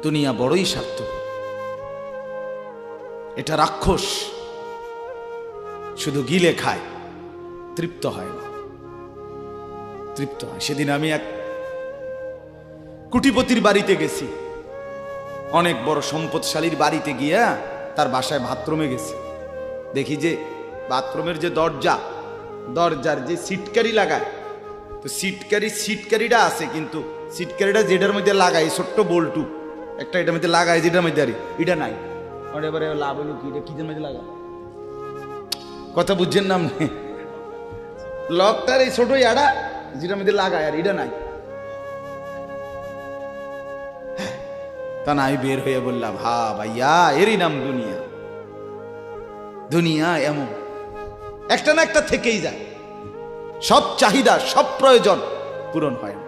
দুনিয়া বড়ই স্বার্থপর। এটা রাক্ষস, শুধু গিলে খায়, তৃপ্ত হয় না, তৃপ্ত হয়। সেদিন আমি এক কুটিপতির বাড়িতে গেছি, অনেক বড় সম্পদশালীর বাড়িতে গিয়া তার বাসায় বাথরুমে গেছি। দেখি যে বাথরুমের যে দরজার যে সিটকারি লাগায়, তো সিটকারিটা আছে, কিন্তু সিটকারিটা যেটার মধ্যে লাগায় ছোট্ট বল্টু একটা, এটার মধ্যে লাগায় যেটার মধ্যে আর এটা নাই। এবারে লাভ হলো কি, এটা কিসের মধ্যে লাগা, কথা বুঝছেন না আপনি? লকটার এই ছোট ইয়াটা যেটার মধ্যে লাগায় আর এটা নাই। তা না, আমি বের হয়ে বললাম, হা ভাইয়া, এরই নাম দুনিয়া। দুনিয়া এমন একটা না একটা থেকেই যায়, সব চাহিদা সব প্রয়োজন পূরণ হয় না,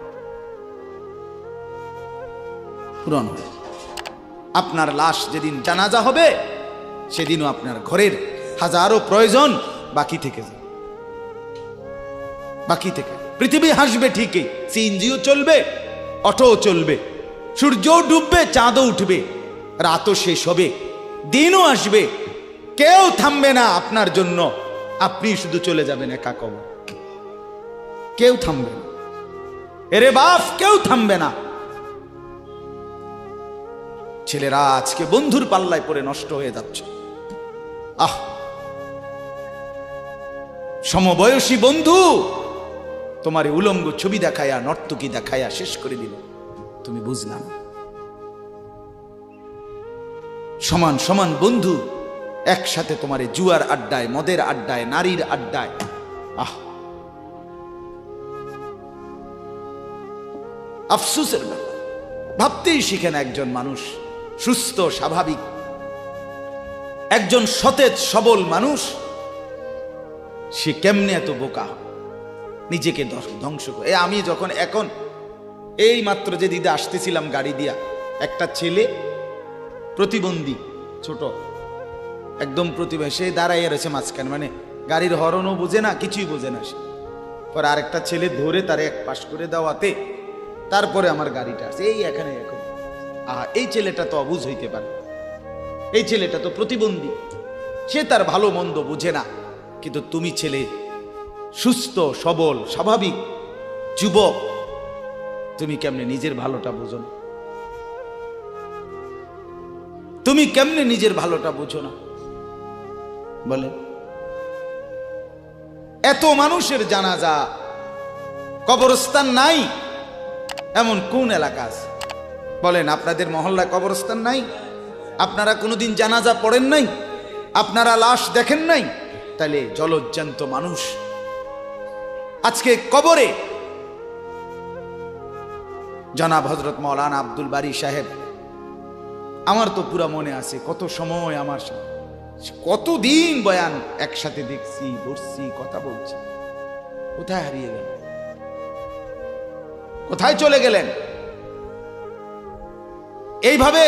পূরণ হয়। আপনার লাশ যেদিন জানাজা হবে, সেদিনও আপনার ঘরের হাজারো প্রয়োজন বাকি থেকে যায়, বাকি থেকে। পৃথিবী হাসবে ঠিকই, সিএনজিও চলবে, অটোও চলবে, সূর্যও ডুববে, চাঁদও উঠবে, রাতও শেষ হবে, দিনও আসবে, কেউ থামবে না আপনার জন্য। আপনি শুধু চলে যাবেন একা কবর, কেউ থামবে না। এরে বাপ, কেউ থামবে না। ছেলেরা আজকে বন্ধুর পাল্লায় পড়ে নষ্ট হয়ে যাচ্ছে। আহ, সমবয়সী বন্ধু তোমার উলঙ্গ ছবি দেখায়া, নর্তকী দেখায়া শেষ করে দিল, তুমি বুঝলা না। সমান সমান বন্ধু একসাথে তোমার জুয়ার আড্ডায়, মদের আড্ডায়, নারীর আড্ডায়, আহ, আফসোসের ব্যাপার। ভাবতেই শিখেন একজন মানুষ সুস্থ স্বাভাবিক, একজন সতেজ সবল মানুষ, সে কেমনে এত বোকা, নিজেকে ধ্বংস করে। আমি যখন এখন এই মাত্র যে দিদা আসতেছিলাম গাড়ি দিয়া, একটা ছেলে প্রতিবন্ধী, ছোট একদম প্রতিবন্ধী, সে দাঁড়াইয়া রয়েছে মাঝখানে, মানে গাড়ির হরনও বোঝে না, কিছুই বোঝে না সে। পরে আরেকটা ছেলে ধরে তারে এক পাশ করে দেওয়াতে তারপরে আমার গাড়িটা আছে এই এখানে। এখন এই ছেলেটা তো অবুঝ হইতে পারে, এই ছেলেটা তো প্রতিবন্ধী, সে তার ভালো মন্দ বুঝে না। কিন্তু তুমি ছেলে সুস্থ সবল স্বাভাবিক যুবক, তুমি কেমনে নিজের ভালোটা বুঝো না? তুমি কেমনে নিজের ভালোটা বুঝো না বলে? এত মানুষের জানাজা, কবরস্থান নাই এমন কোন এলাকা আছে বলেন? আপনাদের মহল্লায় কবরস্থান নাই? আপনারা কোনোদিন জানাজা পড়েন নাই? আপনারা লাশ দেখেন নাই? তাহলে জলজ্জান্ত মানুষ আজকে কবরে। জনাব হযরত মাওলানা আব্দুল বারী সাহেব, আমার তো পুরা মনে আছে, কত সময় আমার সাথে, কতদিন বয়ান একসাথে দেখছি, বসছি, কথা বলছি। কোথায় হারিয়ে গেল? কোথায় চলে গেলেন? এইভাবে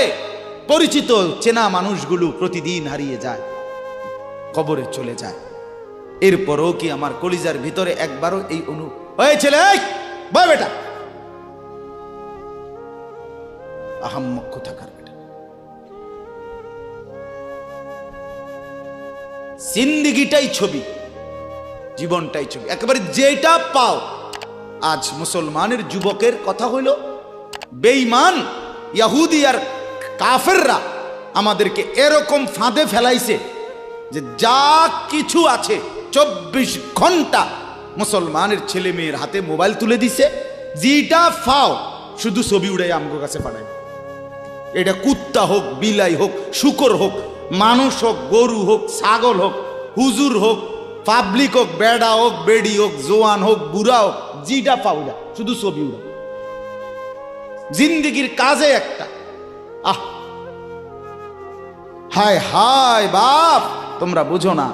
পরিচিত চেনা মানুষগুলো প্রতিদিন হারিয়ে যায়, কবরে চলে যায়। এরপরও কি আমার কলিজার ভিতরে একবারও এই ছেলে বয় বেটা, আহাম্মক থাকার বেটা, জিন্দেগিটাই ছবি, জীবনটাই ছবি, একেবারে যেটা পাও। আজ মুসলমানের যুবকের কথা হইল, বেঈমান ইহুদি আর কাফেররা আমাদেরকে এরকম ফাঁদে ফেলাইছে যে যা কিছু আছে 24 ঘন্টা মুসলমানের ছেলে মেয়ের হাতে মোবাইল তুলে দিছে, যেটা ফাও শুধু ছবি উড়াই আমগো কাছে পাঠায়। এটা কুত্তা হোক, বিলাই হোক, শুকর হোক, মানুষ হোক, গরু হোক, ছাগল হোক, হুজুর হোক, পাবলিক হোক, বেড়া হোক, বেড়ি হোক, জোয়ান হোক, বুড়া হোক, যেটা পাউলা শুধু ছবি উড়া। জিন্দেগির কাজে একটা, আহ হায় হায় বাপ, তোমরা বুঝো না,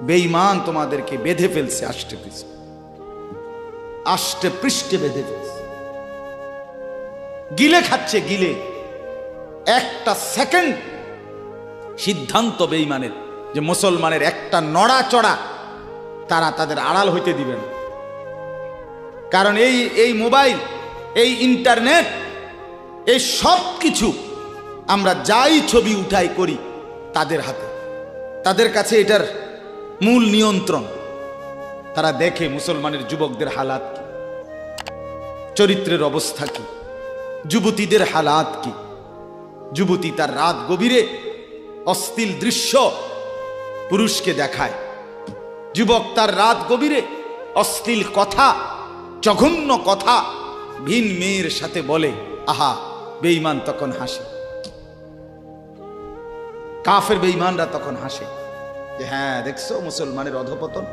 বেঈমান তোমাদেরকে বেঁধে ফেলছে, আষ্টে পৃষ্ঠে বেঁধে ফেলছে, গিলে খাচ্ছে, গিলে। একটা সেকেন্ড সিদ্ধান্ত বেঈমানের যে মুসলমানের একটা নড়াচড়া তারা তাদের আড়াল হইতে দিবেন। কারণ এই মোবাইল, এই ইন্টারনেট এই সব কিছু আমরা যাই ছবি উঠাই করি তাদের হাতে, তাদের কাছে এটার মূল নিয়ন্ত্রণ। তারা দেখে মুসলমানের যুবকদের হালাত কি, চরিত্রের অবস্থা কি, যুবতীদের হালাত কি। যুবতী তার রাত গভীরে অশ্লীল দৃশ্য পুরুষকে দেখায়, যুবক তার রাত গভীরে অশ্লীল কথা, জঘন্য কথা ভিন মেয়ের সাথে বলে। আহা, বেঈমান তখন হাসে, কাফের বেঈমানরা তখন হাসে যে হ্যাঁ দেখছো মুসলমানের অধপতন,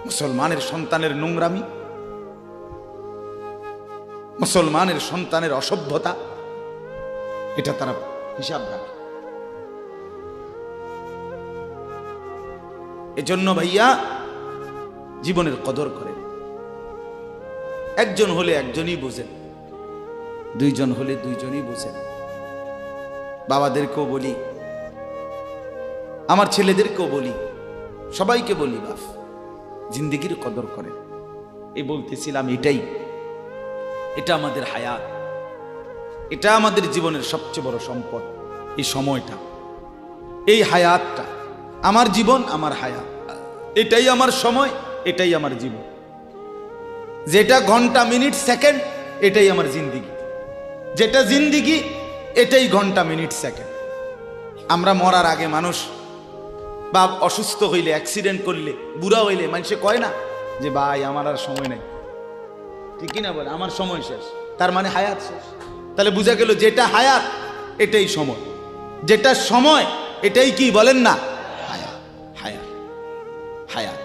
মুসলমানের সন্তানের নোংরামি, মুসলমানের সন্তানের অসভ্যতা, এটা তারা হিসাব রাখে। এজন্য ভাইয়া জীবনের কদর করেন। একজন হলে একজনই বোঝেন, দুইজন হলে দুইজনই বোঝেন। বাবাদেরকেও বলি, আমার ছেলেদেরকেও বলি, সবাইকে বলি, বাপ জিন্দেগির কদর করেন। এই বলতেছিলাম, এটা আমাদের হায়াত, এটা আমাদের জীবনের সবচেয়ে বড় সম্পদ। এই সময়টা, এই হায়াতটা, আমার জীবন, আমার হায়াত, এটাই আমার সময়, এটাই আমার জীবন। যেটা ঘন্টা, মিনিট, সেকেন্ড, এটাই আমার জিন্দিগি। যেটা জিন্দিগি, এটাই ঘন্টা, মিনিট, সেকেন্ড। আমরা মরার আগে মানুষ বা অসুস্থ হইলে, অ্যাক্সিডেন্ট করলে, বুড়া হইলে মানুষে কয় না যে ভাই আমার আর সময় নাই, ঠিক না বলে, আমার সময় শেষ, তার মানে হায়াত শেষ। তাহলে বুঝা গেল যেটা হায়াত এটাই সময়, যেটা সময় এটাই কি বলেন না, হায়াত। হায়াত, হায়াত।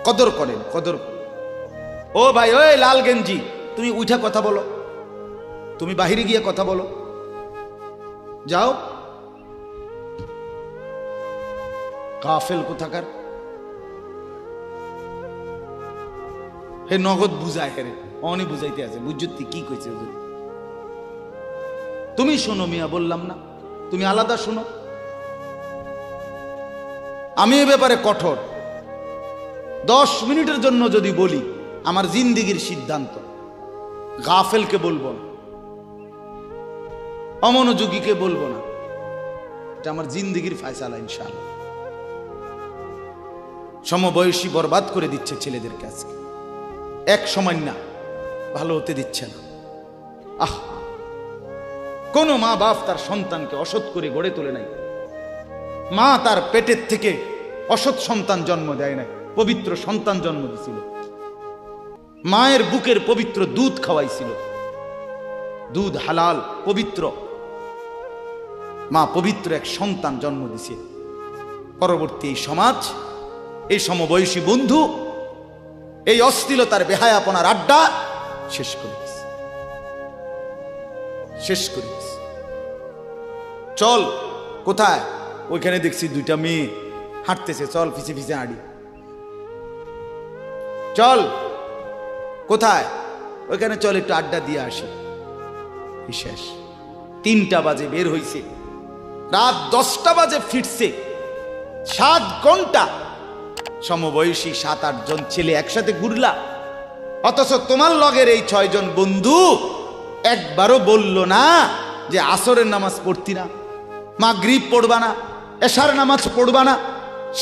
কদর করেন, কদর করেন। ও ভাই, ওই লাল গেঞ্জি, তুমি উঠা কথা বলো, তুমি বাহিরে গিয়ে কথা বলো, যাও। কাফেল কোথাকার, হে নগদ বুঝায়, হেরে অনি বুঝাইতে আছে, বুঝতে কি কইছে তুমি শোনো মিয়া, বললাম না তুমি আলাদা শোনো। আমি এ ব্যাপারে কঠোর। 10 মিনিটের জন্য যদি বলি, আমার জিন্দিগির সিদ্ধান্ত, গাফেলকে বলবো না, অমনোযোগীকে বলবো না, এটা আমার জিন্দিগির ফায়সালা ইনশাআল্লাহ। সমবয়সী বরবাদ করে দিচ্ছে ছেলেদের কাছে, এক সময় না ভালো হতে দিচ্ছে না। আহ, কোন মা বাপ তার সন্তানকে অসৎ করে গড়ে তোলে নাই। মা তার পেটের থেকে অসৎ সন্তান জন্ম দেয় নাই, পবিত্র সন্তান জন্ম দিয়েছিল। মায়ের বুকের পবিত্র দুধ খাওয়াইছিল, দুধ হালাল পবিত্র। মা পবিত্র এক সন্তান জন্ম দিছে। পরবর্তী এই সমাজ, এই সমবয়সী বন্ধু এই অশ্লীলতার বেহায়াপনার আড্ডা শেষ করে দিছে, শেষ করে দিছে। চল কোথায়, ওইখানে দেখছি 2টা মেয়ে হাঁটতেছে, চল পিছে পিছে হাঁটি। চল কোথায়, ওইখানে চল একটু আড্ডা দিয়ে আসি। শেষ। 3টা বাজে বের হইছে, রাত 10টা বাজে ফিরছে। 7 ঘন্টা সমবয়সী 7-8 জন ছেলে একসাথে ঘুরলা, অথচ তোমার লগের এই 6 জন বন্ধু একবারও বলল না যে আসরের নামাজ পড়তি না, মাগরিব পড়বা না, এশার নামাজ পড়বা না।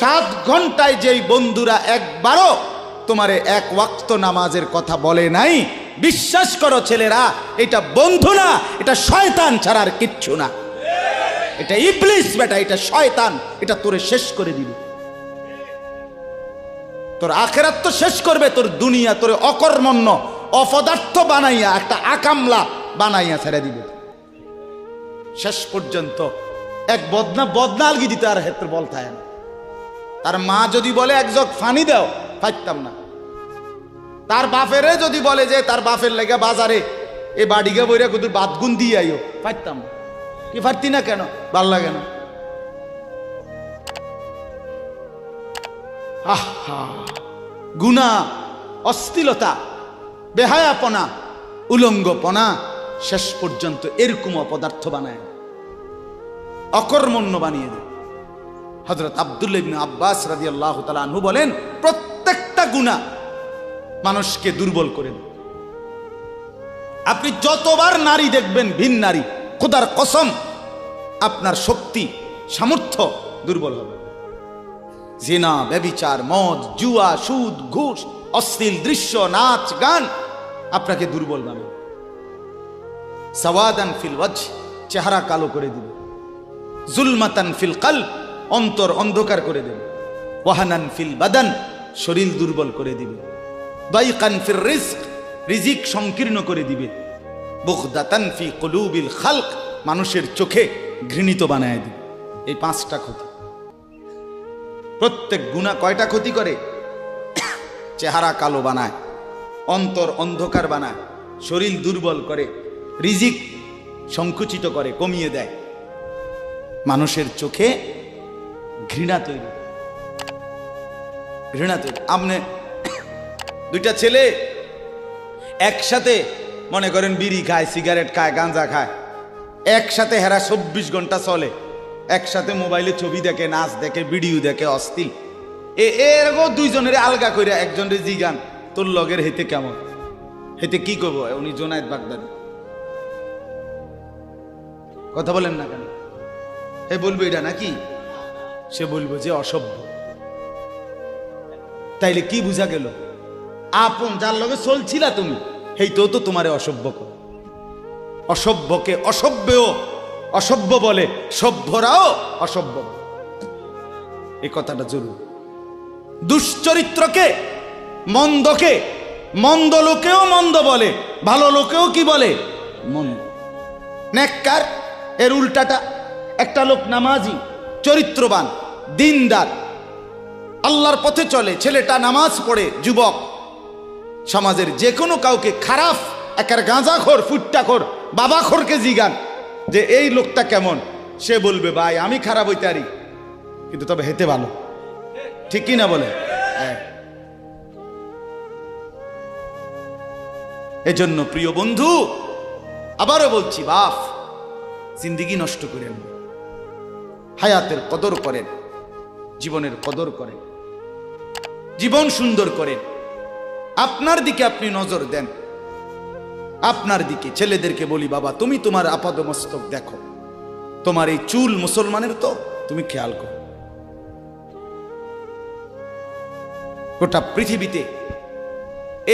7 ঘন্টায় যেই বন্ধুরা একবারও তোমারে 1 ওয়াক্ত নামাজের কথা বলে নাই, বিশ্বাস করো ছেলেরা, এটা বন্ধু না, এটা শয়তান ছাড়া আর কিচ্ছু না। এটা ইবলিস বেটা, এটা শয়তান, এটা তোরে শেষ করে দিবে। তোর আখেরাত তো শেষ করবে, তোর দুনিয়া তোরে অকর্মণ্য অপদার্থ বানাইয়া, একটা আকামলা বানাইয়া ছেড়ে দিবে। শেষ পর্যন্ত এক বদনা আলগি দিতে আর হেত্র বল থাকে না। তার মা যদি বলে 1 জগ পানি দাও, পাইতাম না। তার বাপেরে যদি বলে যে তার বাপের লেগে বাজারে এ বাড়িকে বইরা কুদুর বাদগুন দিয়ে আইও, পাইতাম না। কি পারতি না কেন? ভাল লাগে না। আহা, গুনাহ, অশ্লীলতা, বেহায়াপনা, উলঙ্গপনা শেষ পর্যন্ত এরকম অপদার্থ বানায়, অকর্মণ্য বানিয়ে দেয়। হযরত আব্দুল্লাহ ইবনে আব্বাস রাদিয়াল্লাহু তাআলা আনহু বলেন, প্রত্যেকটা গুনাহ মানুষকে দুর্বল করে দেয়, আপনি যতবার নারী দেখবেন ভিন নারী, খোদার কসম আপনার শক্তি সামর্থ্য দুর্বল হবে। জিনা, ব্যভিচার, মদ, জুয়া, সুদ, ঘুষ, অশ্লীল দৃশ্য, নাচ গান আপনাকে দুর্বল বানাবে। সাওয়াদান ফিল ওয়াজহ, চেহারা কালো করে দিবে। জুলমাতান ফিল কলব, অন্তর অন্ধকার করে দেবে। ওয়াহানান ফিল বাদান, শরীর দুর্বল করে দিবে। দাইকান ফির রিজক, রিজিক সংকীর্ণ করে দিবে। বুগদাতান ফি কুলুবিল খালক, মানুষের চোখে ঘৃণিত বানায় দিবে। এই 5টা ক্ষতি। প্রত্যেক গুনাহ কয়টা ক্ষতি করে? চেহারা কালো বানায়, অন্তর অন্ধকার বানায়, শরীর দুর্বল করে, রিজিক সংকুচিত করে, কমিয়ে দেয়, মানুষের চোখে ঘৃণা তৈরি। ঘৃণা তৈরি। আপনি দুইটা ছেলে একসাথে মনে করেন বিড়ি খায়, সিগারেট খায়, গাঁজা খায়, একসাথে হেরা 24 ঘন্টা চলে, একসাথে মোবাইলে ছবি দেখে, নাচ দেখে, ভিডিও দেখে, অশ্লীল। এরকম দুইজনের আলগা করে একজনের জিগান তোর লগের হেতে কেমন, হেতে কি করব? উনি জোনায়েদ বাগদাদি। কথা বলেন না কেন? হে বলবো এটা নাকি? সে বলবো যে অসভ্য। তাইলে কি বুঝা গেল? আপন যার লগে চলছিলা তুমি, হেই তো তোমারে অসভ্য কর। অসভ্যকে অসভ্যও অসভ্য বলে, সভ্যরাও অসভ্য। এই কথাটা জরুরি। দুশ্চরিত্রকে, মন্দকে মন্দ লোকেও মন্দ বলে, ভালো লোকেও কি বলে? মন্দ। নেককার এর উল্টাটা। একটা লোক নামাজি, চরিত্রবান, দিনদার, আল্লাহর পথে চলে, ছেলেটা নামাজ পড়ে, যুবক, সমাজের যে কোনো কাউকে খারাপ, একার গাঁজাখোর, ফুট্টাখোর, বাবাখোরকে জিগান যে এই লোকটা কেমন, সে বলবে ভাই আমি খারাপ হইতে পারি, কিন্তু তবে হেতে ভালো। ঠিক কি না বলে? এজন্য প্রিয় বন্ধু, আবারও বলছি, বাপ জিন্দিগি নষ্ট করেন, হায়াতের কদর করেন, জীবনের কদর করেন, জীবন সুন্দর করেন। আপনার দিকে আপনি নজর দেন, আপনার দিকে। ছেলেদেরকে বলি, বাবা তুমি তোমার আপাদমস্তক দেখো, তোমার এই চুল মুসলমানের তো, তুমি খেয়াল করো। গোটা পৃথিবীতে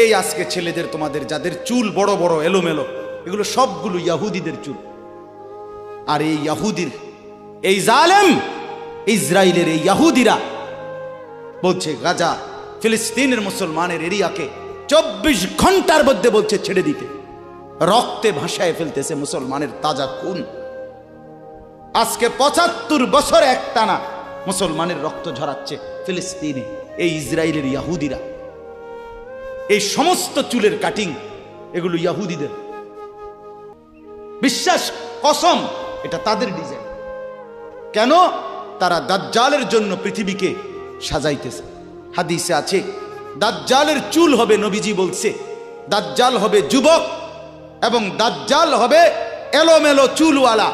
এই আজকে ছেলেদের, তোমাদের যাদের চুল বড় বড় এলোমেলো, এগুলো সবগুলো ইয়াহুদিদের চুল। আর এই ইয়াহুদির, এই জালেম ইসরায়েলের এই ইয়াহুদিরা বলছে গাজা, ফিলিস্তিনের মুসলমানের এরিয়াকে 24 ঘন্টার মধ্যে বলছে ছেড়ে দিতে। রক্তে ভাসায় ফেলতেছে মুসলমানের তাজা খুন। আজকে 75 বছর একটানা মুসলমানের রক্ত ঝরাচ্ছে ফিলিস্তিনে এই ইসরায়েলের ইয়াহুদিরা। এই সমস্ত চুলের কাটিং এগুলো ইয়াহুদিদের। বিশ্বাস, কসম, এটা তাদের ডিজাইন। কেন? তারা দাজ্জালের জন্য পৃথিবীকে সাজাইতেছে। হাদিসে আছে দাজ্জালের চুল হবে, নবীজি বলছে দাজ্জাল হবে যুবক এবং দাজ্জাল হবে এলোমেলো চুলওয়ালা।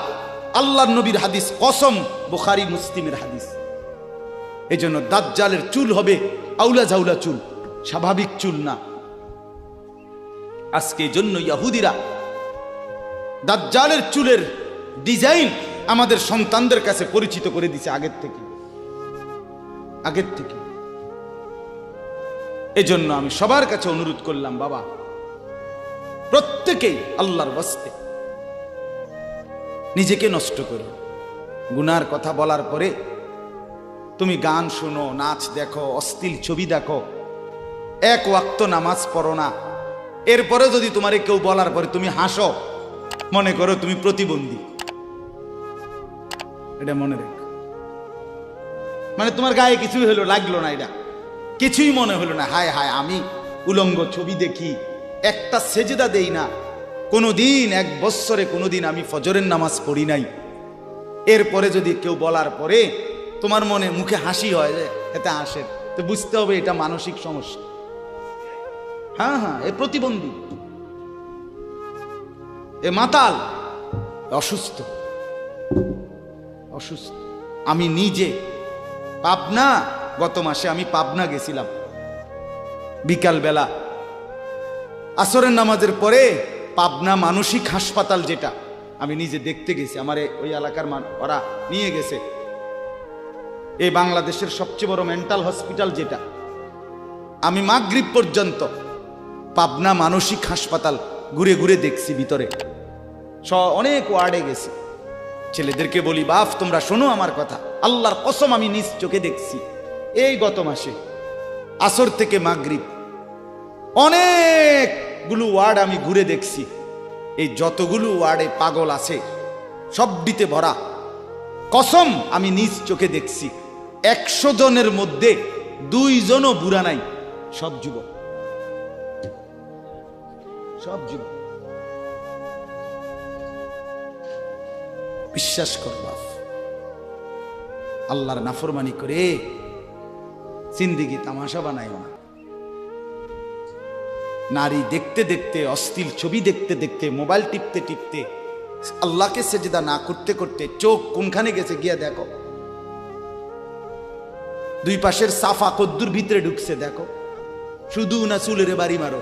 আল্লাহর নবীর হাদিস, কসম, বুখারী মুসলিমের হাদিস। এই জন্য দাজ্জালের চুল হবে আউলা ঝাউলা চুল, স্বাভাবিক চুল না। আজকে এই জন্য ইয়াহুদিরা দাজ্জালের চুলের ডিজাইন আমাদের সন্তানদের কাছে পরিচিত করে দিছে আগের থেকে। এজন্য আমি সবার কাছে অনুরোধ করলাম, বাবা প্রত্যেকেই আল্লাহর ওয়াস্তে নিজেকে নষ্ট করো। গুনার কথা বলার পরে তুমি গান শোনো, নাচ দেখো, অশ্লীল ছবি দেখো, এক ওয়াক্ত নামাজ পড়ো না, এরপরে যদি তোমারে কেউ বলার পরে তুমি হাসো, মনে করো তুমি প্রতিবন্ধী। এটা মনে রেখো। মানে তোমার গায়ে কিছুই হলো, লাগলো না, এটা কিছুই মনে হলো না। হায় হায়, আমি উলঙ্গ ছবি দেখি, একটা সেজদা দেই না, কোনোদিন 1 বৎসরে কোনোদিন আমি ফজরের নামাজ পড়ি নাই, এরপরে যদি কেউ বলার পরে তোমার মনে মুখে হাসি হয়, যে এতে হাসে, তো বুঝতে হবে এটা মানসিক সমস্যা। হ্যাঁ হ্যাঁ, এ প্রতিবন্ধী, এ মাতাল, অসুস্থ। আমি নিজে পাবনা, গত মাসে আমি পাবনা গেছিলাম, বিকাল বেলা আসরের নামাজের পরে পাবনা মানসিক হাসপাতাল, যেটা আমি নিজে দেখতে গেছি, আমার ওই এলাকার ওরা নিয়ে গেছে, এই বাংলাদেশের সবচেয়ে বড় মেন্টাল হসপিটাল যেটা, আমি মাগরিব পর্যন্ত পাবনা মানসিক হাসপাতাল ঘুরে ঘুরে দেখছি, ভিতরে অনেক ওয়ার্ডে গেছি। ছেলেদেরকে বলি, বাপ তোমরা শোনো আমার কথা, আল্লাহর কসম আমি নিজ চোখে দেখছি, এই গত মাসে আসর থেকে মাগরিব অনেকগুলো ওয়ার্ড আমি ঘুরে দেখছি। এই যতগুলো ওয়ার্ডে পাগল আছে সবটিতে ভরা, কসম আমি নিজ চোখে দেখছি। 100 জনের মধ্যে 2 জনও বুড়া নাই, সব যুবক, সব যুবক। বিশ্বাস কর বাপ, আল্লাহর নাফরমানি করে জিন্দেগি তামাশা বানাইও না। নারী দেখতে দেখতে, অশ্লীল ছবি দেখতে দেখতে, মোবাইল টিপতে টিপতে, আল্লাহকে সেজদা না করতে করতে চোখ কোনখানে গেছে গিয়া দেখো। 2 পাশের সাফা কদ্দুর ভিতরে ঢুকছে দেখো। শুধু না চুলের বাড়ি মারো,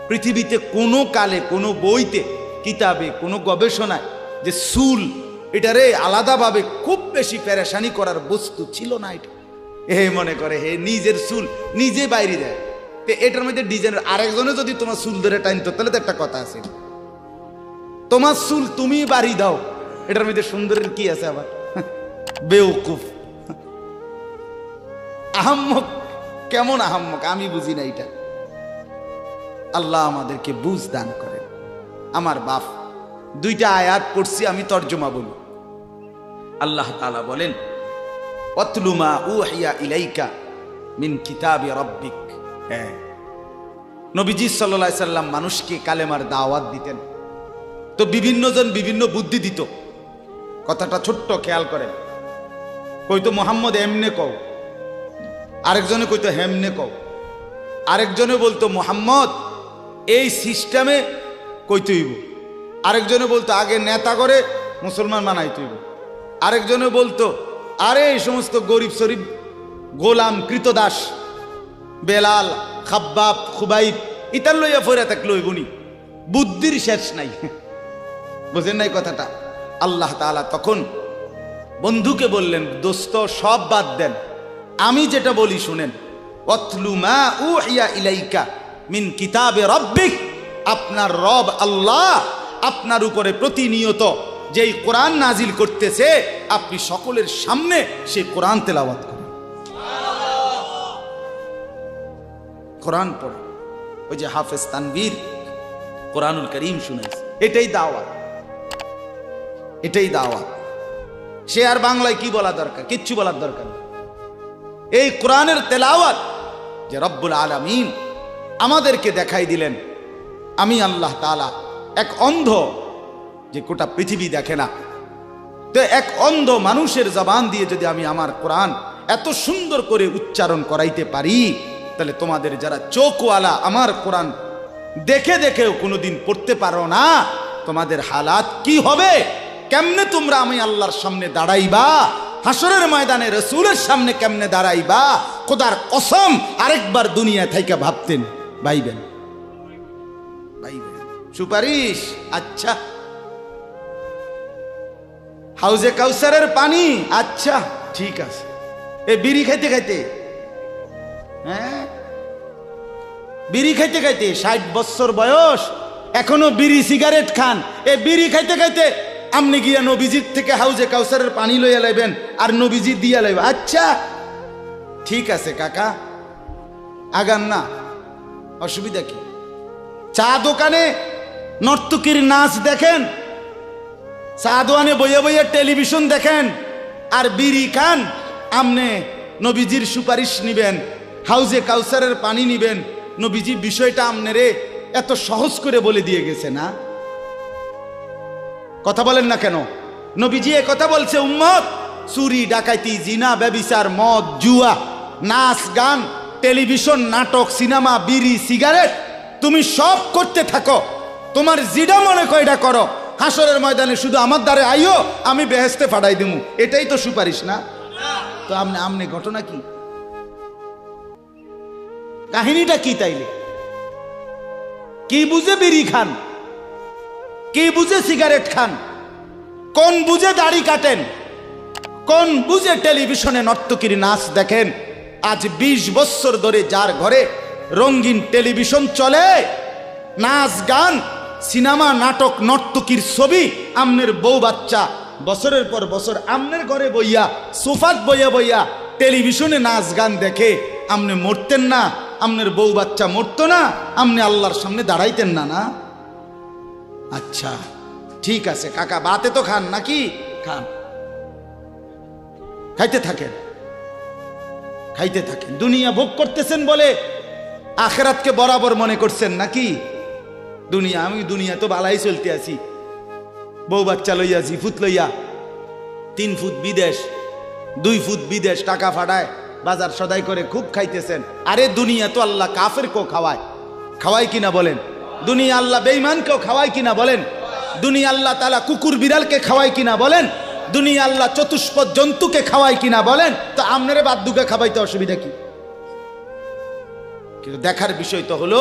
পৃথিবীতে কোনো কালে, কোনো বইতে, কিতাবে, কোনো গবেষণায় যে চুল এটারে আলাদাভাবে খুব বেশি পেরেশানি করার বস্তু ছিল না। এটা হে মনে করে হে নিজের চুল নিজে বাইরে দেয়, এটার মধ্যে ডিজাইনের আরেকজনে যদি তোমার চুল ধরে টাইনতো তাহলে তো একটা কথা আছে, তোমার চুল তুমি বাড়ি দাও, এটার মধ্যে সুন্দরের কি আছে আবার? বেউকুফ, আহাম্মক, কেমন আহাম্মক আমি বুঝি না এটা। আল্লাহ আমাদেরকে বুঝ দান করেন। আমার বাপ 2টা আয়াত পড়ছি, আমি তর্জমা বলি। আল্লাহ তাআলা বলেন, ওয়াতলু মা উহিয়া ইলাইকা মিন কিতাবি রাব্বিক। হ্যাঁ, নবীজি সাল্লাল্লাহু আলাইহি সাল্লাম মানুষকে কালেমার দাওয়াত দিতেন, তো বিভিন্ন জন বিভিন্ন বুদ্ধি দিত। কথাটা ছোট্ট খেয়াল করেন, কইতো মোহাম্মদ এমনে কও, আরেকজনে কইতো হেমনে কও, আরেকজনে বলতো মোহাম্মদ এই সিস্টেমে কইতে হইব, আরেকজনে বলতো আগে নেতা করে মুসলমান বানাইতে হইব, আরেকজনে বলতো আরে এই সমস্ত গরিব শরীফ গোলাম কৃতদাস বেলাল খাব্বাব খুবাইব ইতার লইয়া ফইরা থাকলে হইবনি, বুদ্ধির শেষ নাই। বুঝেন নাই কথাটা? আল্লাহ তাআলা তখন বন্ধুকে বললেন, দোস্ত সব বাদ দেন, আমি যেটা বলি শুনেন। ওয়াতলু মা উহিয়া ইলাইকা মিন কিতাবে রাব্বিক, আপনার রব আল্লাহ আপনার উপরে প্রতিনিয়ত যেই কোরআন নাজিল করতেছে, আপনি সকলের সামনে সেই কোরআন তেলাওয়াত করেন, কোরআন পড়ে। ওই যে হাফেজ তানভীর কোরআনুল কারীম শুনাইছে, এটাই দাওয়াত, এটাই দাওয়াত। সে আর বাংলায় কি বলা দরকার? কিচ্ছু বলার দরকার নেই। এই কোরআনের তেলাওয়াত যে রব্বুল আলামিন আমাদেরকে দেখাই দিলেন। আমি আল্লাহ তাআলা এক অন্ধ, যে গোটা পৃথিবী দেখে না, তো এক অন্ধ মানুষের জবান দিয়ে যদি আমি আমার কোরআন এত সুন্দর করে উচ্চারণ করাইতে পারি, তাহলে তোমাদের যারা চোখওয়ালা আমার কোরআন দেখে দেখেও কোনোদিন পড়তে পারো না, তোমাদের হালাত কি হবে? কেমনে তোমরা আমি আল্লাহর সামনে দাঁড়াইবা? হাসরের ময়দানে রাসূলের সামনে কেমনে দাঁড়াইবা? খোদার কসম আরেকবার দুনিয়া থেকে ভাবতেন, ভাইবেন ভাইবেন। সুপারিশ, আচ্ছা। হাউজে কাউসারের পানি, আচ্ছা ঠিক আছে। এ বিড়ি খাইতে খাইতে, হ্যাঁ বিড়ি খাইতে খাইতে 60 বছর বয়স, এখনো বিড়ি সিগারেট খান। এ বিড়ি খাইতে খাইতে আপনি গিয়া নবীজির থেকে হাউজে কাউসারের পানি লইয়া লাইবেন আর নবীজি দিয়া লাইবেন। আচ্ছা ঠিক আছে কাকা, আগান না, অসুবিধা কি? চা দোকানে নর্তকীর নাচ দেখেন, চা দোকানে বইয়া বইয়া টেলিভিশন দেখেন, আর বিড়ি খান। আমনে নবীজির সুপারিশ নিবেন, হাউজে কাউসারের পানি নিবেন। নবীজি বিষয়টা আমনেরে এত সহজ করে বলে দিয়ে গেছে না? কথা বলেন না কেন? নবীজি এ কথা বলছে, উম্মত চুরি ডাকাইতি জিনা ব্যভিচার মদ জুয়া নাচ গান টেলিভিশন নাটক সিনেমা বিড়ি সিগারেট তুমি সব করতে থাকো, তোমার জিডা মনে কয়টা করো, হাসরের ময়দানে শুধু আমার দ্বারে আইও, আমি বেহেশতে ফাড়াই দিমু। এটাই তো সুপারিশ না? তো আমনে ঘটনা কি, কাহিনীটা কি? তাইলে কি বুঝে বিড়ি খান? কি বুঝে সিগারেট খান, কোন বুঝে দাড়ি কাটেন, কোন বুঝে টেলিভিশনে নর্তকীর নাচ দেখেন। আজ 20 বছর ধরে যার ঘরে রঙিন টেলিভিশন চলে, নাচ গান সিনেমা নাটক নর্তকীর ছবি, আমনের বউ বাচ্চা বছরের পর বছর আমনের ঘরে বইয়া সোফাত বইয়া বইয়া টেলিভিশনে নাচ গান দেখে, আমনে মরতেন না? আমনের বউ বাচ্চা মরতো না? আমনে আল্লাহর সামনে দাঁড়াইতেন না? না? আচ্ছা ঠিক আছে কাকা, বাতে তো খান নাকি? খান, খাইতে থাকেন, খাইতে থাকেন। দুনিয়া ভোগ করতেছেন বলে আখেরাতকে বরাবর মনে করছেন নাকি? দুনিয়া, আমি দুনিয়া তো বালাই চলতে আছি, বউ বাচ্চা লইয়া, 2 ফুট লইয়া, 3 ফুট বিদেশ, 2 ফুট বিদেশ, টাকা ফাটায় বাজার সদাই করে খুব খাইতেছেন। আরে দুনিয়া তো আল্লাহ কাফেরকেও খাওয়ায়, খাওয়ায় কিনা বলেন? দুনিয়া আল্লাহ বেঈমানকেও খাওয়ায় কিনা বলেন? দুনিয়া আল্লাহ তাআলা কুকুর বিড়ালকে খাওয়ায় কিনা বলেন? দুনিয়া আল্লাহ চতুষ্পদ জন্তুকে খাওয়ায় কিনা বলেন? তো আমনেরে বাদ্দুকে খাওয়াইতে অসুবিধা কি? কিন্তু দেখার বিষয় তো হলো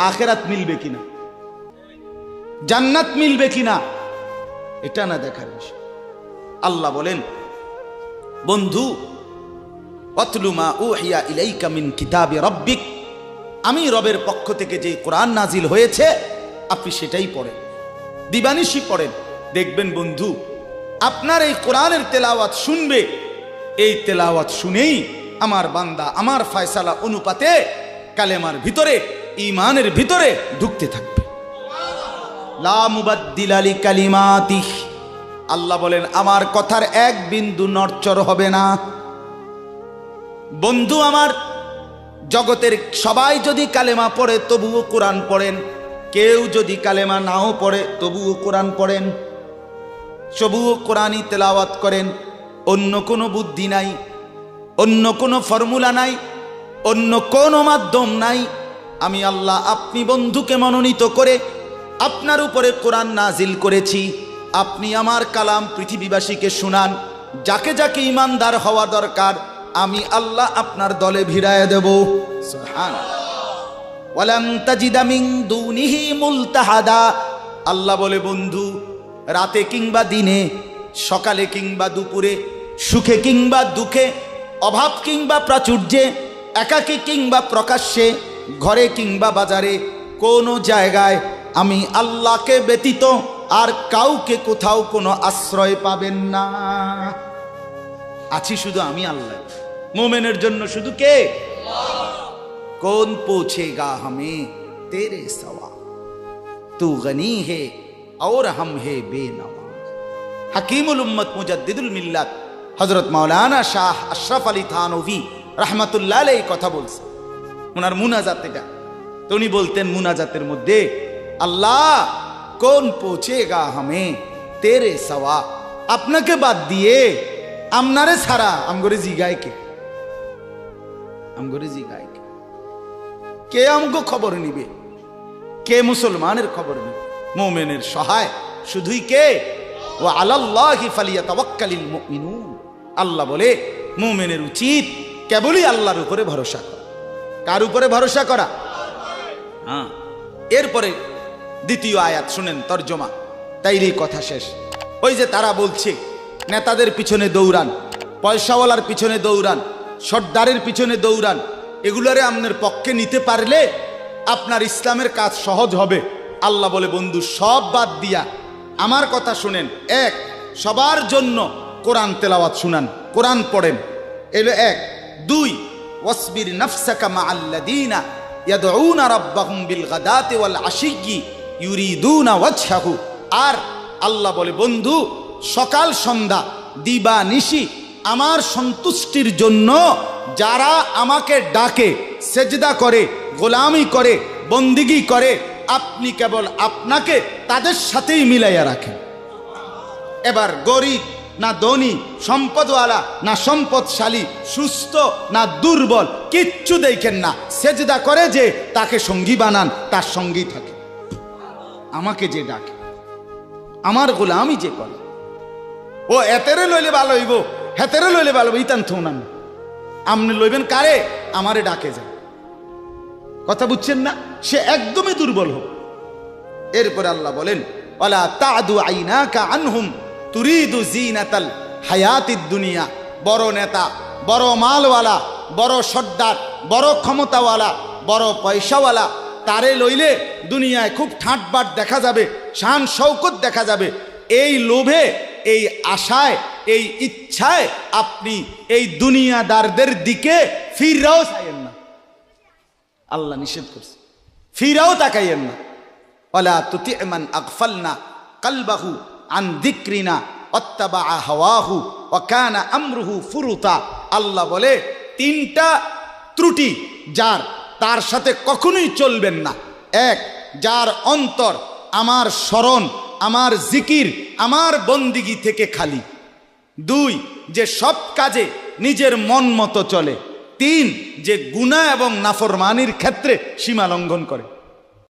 আখেরাত মিলবে কিনা, জান্নাত মিলবে কিনা, এটা না দেখার বিষয়। আল্লাহ বলেন, বন্ধু ওয়াতলু মা উহিয়া ইলাইকা মিন কিতাবি রাব্বিক, আমি রবের পক্ষ থেকে যে কোরআন নাজিল হয়েছে আপনি সেটাই পড়েন, দিবানিশি পড়েন। দেখবেন বন্ধু, আপনার এই কোরআনের তেলাওয়াত শুনবে, এই তেলাওয়াত শুনেই আমার বান্দা আমার ফয়সালা অনুপাতে কালেমার ভিতরে, ঈমানের ভিতরে ঢুকতে থাকবে। লা মুবাদ্দিলা লিকালিমাতিহ, আল্লাহ বলেন আমার কথার এক বিন্দু নড়চড় হবে না। বন্ধু আমার, জগতের সবাই যদি কালেমা পড়ে তবুও কোরআন পড়েন, কেউ যদি কালেমা নাও পড়ে তবুও কোরআন পড়েন, তবুও কোরআনই তেলাওয়াত করেন। অন্য কোনো বুদ্ধি নাই, অন্য কোনো ফর্মুলা নাই, অন্য কোনো মাধ্যম নাই। আমি আল্লাহ আপনি বন্ধুকে মনোনীত করে আপনার উপরে কোরআন নাজিল করেছি, আপনি আমার কালাম পৃথিবীবাসীকে শুনান। যাকে যাকে ইমানদার হওয়া দরকার আমি আল্লাহ আপনার দলে ভিড়ায় দেব। সুবহানাল্লাহ। ওয়ালান তাজিদা মিন দুনিহি মুলতাহাদা, আল্লাহ বলে বন্ধু রাতে কিংবা দিনে, সকালে কিংবা দুপুরে, সুখে কিংবা দুঃখে, অভাব কিংবা প্রাচুর্যে, একাকী কিংবা প্রকাশ্যে, ঘরে কিংবা বাজারে, কোনো জায়গায় আমি আল্লাহকে ব্যতীত আর কাউকে কোথাও কোনো আশ্রয় পাবেন না। আছি শুধু আমি আল্লাহ। মোমেনের জন্য শুধু কে? কোন পৌঁছেগা हमें तेरे सवा, तू गनी है और हम है बेनवा। हकीमुल उम्मत मुजद्दिदुल मिल्लत हजरत मौलाना शाह अशरफ আলী থানভী রাহমাতুল্লাহ আলাইহি কথা বলছে, ওনার মুনাজাত এটা। তো উনি বলতেন মুনাজাতের মধ্যে, আল্লাহ কোন পৌঁছেগা हमें तेरे सवा, আপনাকে বাদ দিয়ে আমনারে ছাড়া আমগরে জিগায় কে? আমগরে জিগায় কে? কে আমগো খবর নিবে? কে মুসলমানের খবর নিবে? মুমিনের সহায় শুধুই কে? ওয়া আলাল্লাহি ফালিয়াতাওয়াক্কালিল মুমিনুন, আল্লাহ বলে মুমিনের উচিত কেবলই আল্লাহর উপরে ভরসা করা। কার উপরে ভরসা করা? হ্যাঁ। এরপরে দ্বিতীয় আয়াত শুনেন, তরজমা, তাইরই কথা শেষ। ওই যে তারা বলছে নেতাদের পিছনে দৌড়ান, পয়সাওয়ালার পিছনে দৌড়ান, সর্দারের পিছনে দৌড়ান, এগুলারে আপনার পক্ষে নিতে পারলে আপনার ইসলামের কাজ সহজ হবে। আল্লাহ বলে বন্ধু সব বাদ দিয়া আমার কথা শুনেন। এক, সবার জন্য কোরআন তেলাওয়াত শুনান, কোরআন পড়েন, এলো এক। দুই, ওয়াসবির নাফসাকা মাআল্লাযীনা ইয়াদউনা রাব্বাহুম বিল গাদাতি ওয়াল আশিয়্যি ইউরিদুনা ওয়াজহাহু। আর আল্লাহ বলে বন্ধু সকাল সন্ধ্যা দিবা নিশি আমার সন্তুষ্টির জন্য যারা আমাকে ডাকে, সেজদা করে, গোলামি করে, বন্দিগি করে, আপনি কেবল আপনাকে তাদের সাথেই মিলাইয়া রাখেন। এবার গরিব না ধনী, সম্পদওয়ালা না সম্পদশালী, সুস্থ না দুর্বল, কিচ্ছু দেখেন না, সেজদা করে যে তাকে সঙ্গী বানান, তার সঙ্গী থাকে। আমাকে যে ডাকে, আমার গোলামি যে করে, ও এতেরে লইলে ভালো হইব, হেতেরে লইলে ভালো হইব, ইতান থৌনান আপনি লইবেন কারে? আমারে ডাকে যায়। কথা বুঝছেন না? সে একদমই দুর্বল হোক। এরপরে আল্লাহ বলেন ওয়ালা তাদু আইনাকা আনহুম তুরিদু জিনাতাল হায়াতিদ দুনিয়া। বড় নেতা, বড় মালওয়ালা, বড় সর্দার, বড় ক্ষমতাওয়ালা, বড় পয়সাওয়ালা, তারে লইলে দুনিয়ায় খুব ঠাটবাট দেখা যাবে, শান শৌকত দেখা যাবে। এই লোভে, এই আশায়, এই ইচ্ছায় আপনি এই দুনিয়াদারদের দিকে ফিরাও চাইয়েন না। আল্লাহ নিষেধ করছে, ফিরাও তাকাইয়েন না। ওয়ালা তুতি মান আগফালনা কলবাহু আন যিকরিনা ওয়াত্তাবা হাওয়াহু ওয়া কানা আমরুহু ফুরুতা। আল্লাহ বলে তিনটা ত্রুটি যার, তার সাথে কখনোই চলবেন না। এক, যার অন্তর আমার স্মরণ, আমার জিকির, আমার বন্দিগি থেকে খালি। দুই, যে সব কাজে নিজের মন মতো চলে। তিন, যে গুনাহ এবং নাফরমানির ক্ষেত্রে সীমা লঙ্ঘন করে।